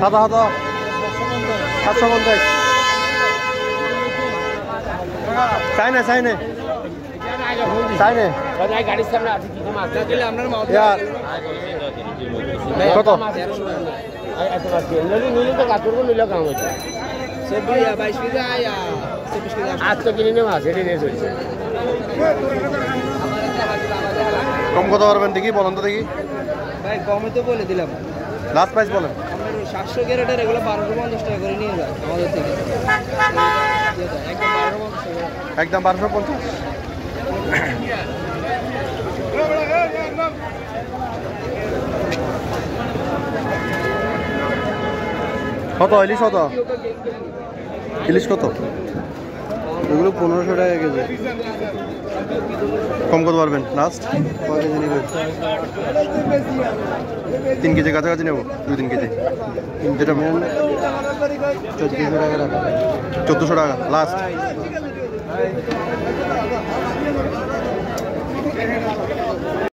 সাদা হাতা 750 চাইনে চাইনে চাইনে গাড়ির সামনে আছে কি মাছ দিলে আপনার মাছ কত নিলে তো কাটুরবো নিলে কাম হচ্ছে সে 22 কেজি আয়া 26 কেজি আজ তো কিনে নেওয়া আছে নিয়ে চলছে কম কত পারবেন দেখি বলেন তো দেখি ভাই কমে তো বলে দিলাম লাস্ট প্রাইস বলেন 700 ক্যারেটের এগুলো 1250 টাকা করে নিয়ে যায় আমাদের থেকে একদম 1250 কত ইলিশ কত ইলিশ কত এগুলো 1500 টাকা কেজি কম কত পারবেন লাস্ট কত কেজি নেবেন 3 কেজি কাছাকাছি নেব 2-3 কেজি যেটা মেন 1400 টাকা রাখা 1400 টাকা লাস্ট